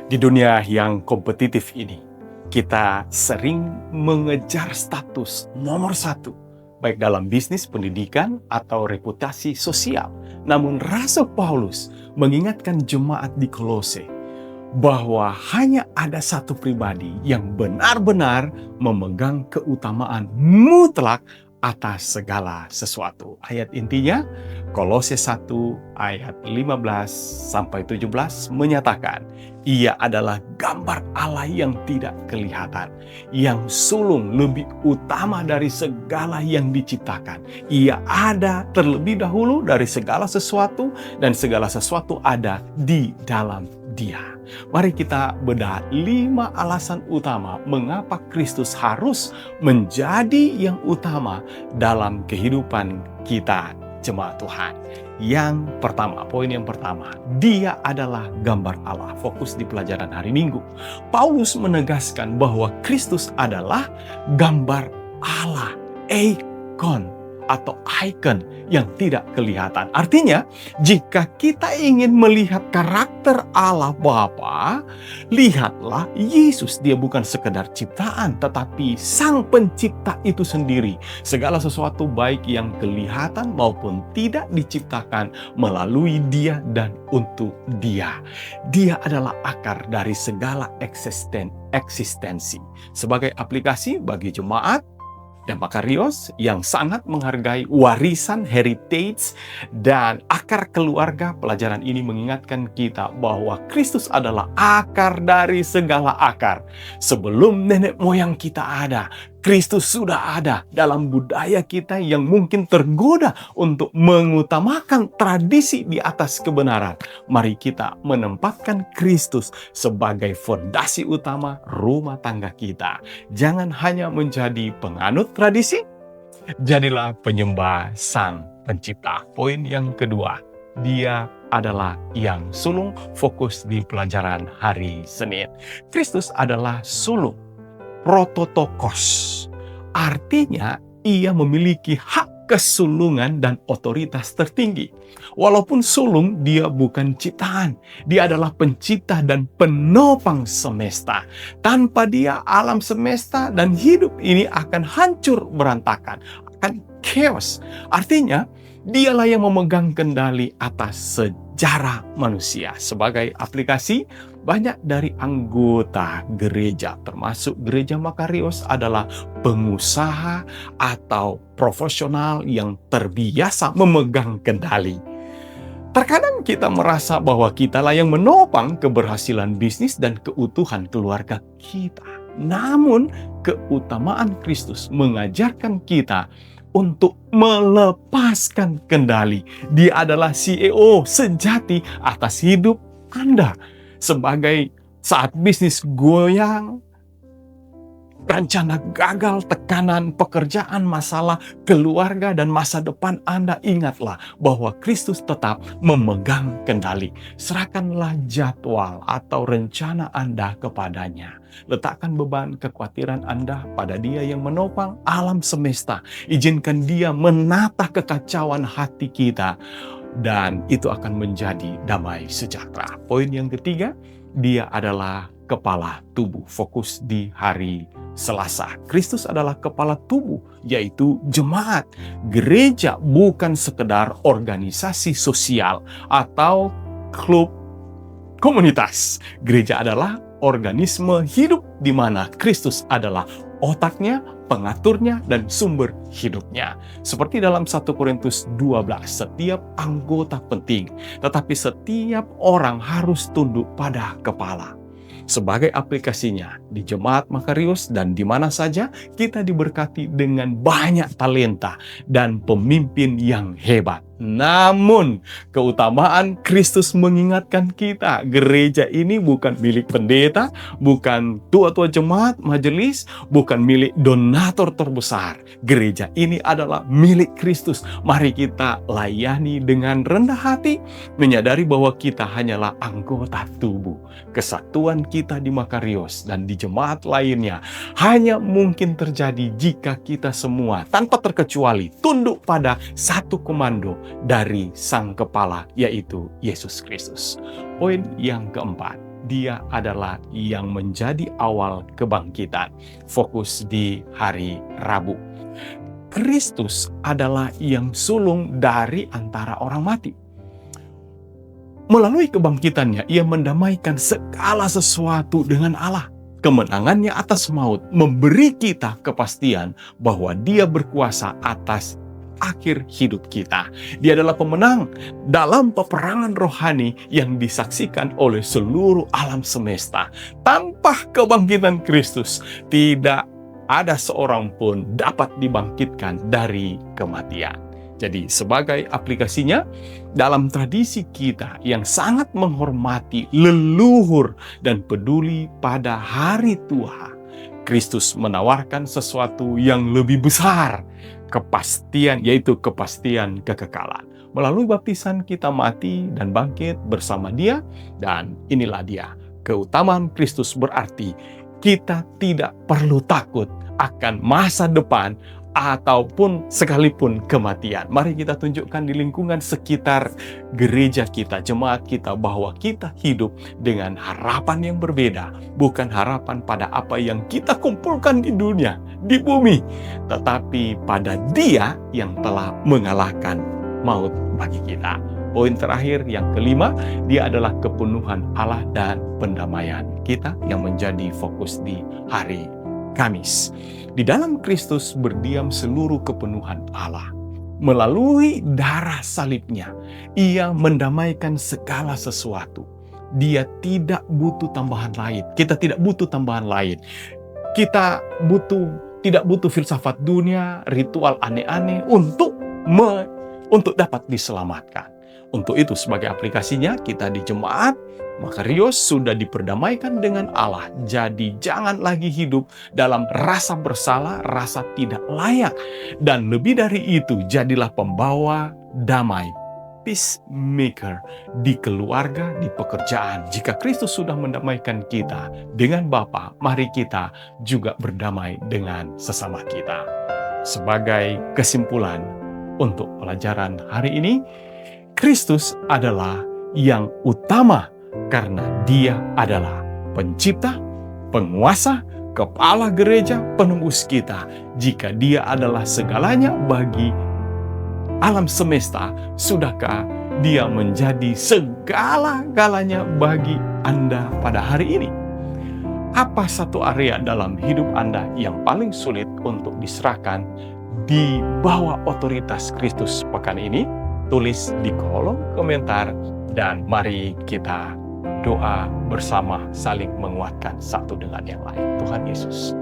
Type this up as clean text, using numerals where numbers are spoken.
Di dunia yang kompetitif ini, kita sering mengejar status nomor satu, baik dalam bisnis, pendidikan, atau reputasi sosial. Namun Rasul Paulus mengingatkan jemaat di Kolose bahwa hanya ada satu pribadi yang benar-benar memegang keutamaan mutlak atas segala sesuatu. Ayat intinya, Kolose 1 ayat 15 sampai 17 menyatakan, ia adalah gambar Allah yang tidak kelihatan, yang sulung lebih utama dari segala yang diciptakan. Ia ada terlebih dahulu dari segala sesuatu, dan segala sesuatu ada di dalam Dia. Mari kita bedah 5 alasan utama mengapa Kristus harus menjadi yang utama dalam kehidupan kita jemaat Tuhan. Yang pertama, poin yang pertama, Dia adalah gambar Allah. Fokus di pelajaran hari Minggu. Paulus menegaskan bahwa Kristus adalah gambar Allah, ikon atau icon yang tidak kelihatan. Artinya, jika kita ingin melihat karakter Allah Bapa, lihatlah Yesus. Dia bukan sekedar ciptaan, tetapi Sang Pencipta itu sendiri. Segala sesuatu baik yang kelihatan maupun tidak diciptakan melalui Dia dan untuk Dia. Dia adalah akar dari segala eksistensi. Sebagai aplikasi bagi jemaat dan Makarios yang sangat menghargai warisan heritage dan akar keluarga, pelajaran ini mengingatkan kita bahwa Kristus adalah akar dari segala akar. Sebelum nenek moyang kita ada, Kristus sudah ada. Dalam budaya kita yang mungkin tergoda untuk mengutamakan tradisi di atas kebenaran, mari kita menempatkan Kristus sebagai fondasi utama rumah tangga kita. Jangan hanya menjadi penganut tradisi, jadilah penyembah Sang Pencipta. Poin yang kedua, Dia adalah yang sulung. Fokus di pelajaran hari Senin. Kristus adalah sulung, prototokos. Artinya, ia memiliki hak kesulungan dan otoritas tertinggi. Walaupun sulung, dia bukan ciptaan. Dia adalah pencipta dan penopang semesta. Tanpa dia, alam semesta dan hidup ini akan hancur berantakan, akan chaos. Artinya, dialah yang memegang kendali atas sejarah manusia. Sebagai aplikasi, banyak dari anggota gereja, termasuk gereja Makarios, adalah pengusaha atau profesional yang terbiasa memegang kendali. Terkadang kita merasa bahwa kitalah yang menopang keberhasilan bisnis dan keutuhan keluarga kita. Namun, keutamaan Kristus mengajarkan kita untuk melepaskan kendali. Dia adalah CEO sejati atas hidup Anda. Sebagai saat bisnis goyang, rencana gagal, tekanan, pekerjaan, masalah, keluarga, dan masa depan Anda, ingatlah bahwa Kristus tetap memegang kendali. Serahkanlah jadwal atau rencana Anda kepadanya. Letakkan beban kekhawatiran Anda pada Dia yang menopang alam semesta. Izinkan Dia menata kekacauan hati kita, dan itu akan menjadi damai sejahtera. Poin yang ketiga, Dia adalah kepala tubuh. Fokus di hari Selasa. Kristus adalah kepala tubuh, yaitu jemaat. Gereja bukan sekedar organisasi sosial atau klub komunitas. Gereja adalah organisme hidup di mana Kristus adalah otaknya, pengaturnya, dan sumber hidupnya. Seperti dalam 1 Korintus 12, setiap anggota penting, tetapi setiap orang harus tunduk pada kepala. Sebagai aplikasinya, di jemaat Makarios dan di mana saja, kita diberkati dengan banyak talenta dan pemimpin yang hebat. Namun, keutamaan Kristus mengingatkan kita, gereja ini bukan milik pendeta, bukan tua-tua jemaat, majelis, bukan milik donatur terbesar. Gereja ini adalah milik Kristus. Mari kita layani dengan rendah hati, menyadari bahwa kita hanyalah anggota tubuh. Kesatuan kita di Makarios dan di jemaat lainnya hanya mungkin terjadi jika kita semua tanpa terkecuali tunduk pada satu komando dari Sang Kepala, yaitu Yesus Kristus. Poin yang keempat, Dia adalah yang menjadi awal kebangkitan. Fokus di hari Rabu. Kristus adalah yang sulung dari antara orang mati. Melalui kebangkitannya, ia mendamaikan segala sesuatu dengan Allah. Kemenangannya atas maut memberi kita kepastian bahwa dia berkuasa atas akhir hidup kita. Dia adalah pemenang dalam peperangan rohani yang disaksikan oleh seluruh alam semesta. Tanpa kebangkitan Kristus, tidak ada seorang pun dapat dibangkitkan dari kematian. Jadi sebagai aplikasinya, dalam tradisi kita yang sangat menghormati leluhur dan peduli pada hari tua, Kristus menawarkan sesuatu yang lebih besar, kepastian, yaitu kepastian kekekalan. Melalui baptisan kita mati dan bangkit bersama Dia, dan inilah dia. Keutamaan Kristus berarti kita tidak perlu takut akan masa depan ataupun sekalipun kematian. Mari kita tunjukkan di lingkungan sekitar gereja kita, jemaat kita, bahwa kita hidup dengan harapan yang berbeda. Bukan harapan pada apa yang kita kumpulkan di dunia, di bumi, tetapi pada Dia yang telah mengalahkan maut bagi kita. Poin terakhir yang kelima, Dia adalah kepenuhan Allah dan pendamaian kita yang menjadi fokus di hari Kamis. Di dalam Kristus berdiam seluruh kepenuhan Allah. Melalui darah salibnya, Ia mendamaikan segala sesuatu. Dia tidak butuh tambahan lain. Kita tidak butuh tambahan lain. Kita tidak butuh filsafat dunia, ritual aneh-aneh untuk dapat diselamatkan. Untuk itu, sebagai aplikasinya, kita di jemaat Makarios sudah diperdamaikan dengan Allah. Jadi jangan lagi hidup dalam rasa bersalah, rasa tidak layak. Dan lebih dari itu, jadilah pembawa damai, peacemaker, di keluarga, di pekerjaan. Jika Kristus sudah mendamaikan kita dengan Bapa, mari kita juga berdamai dengan sesama kita. Sebagai kesimpulan untuk pelajaran hari ini, Kristus adalah yang utama karena Dia adalah pencipta, penguasa, kepala gereja, penembus kita. Jika Dia adalah segalanya bagi alam semesta, sudahkah Dia menjadi segala-galanya bagi Anda pada hari ini? Apa satu area dalam hidup Anda yang paling sulit untuk diserahkan di bawah otoritas Kristus pekan ini? Tulis di kolom komentar, dan mari kita doa bersama, saling menguatkan satu dengan yang lain. Tuhan Yesus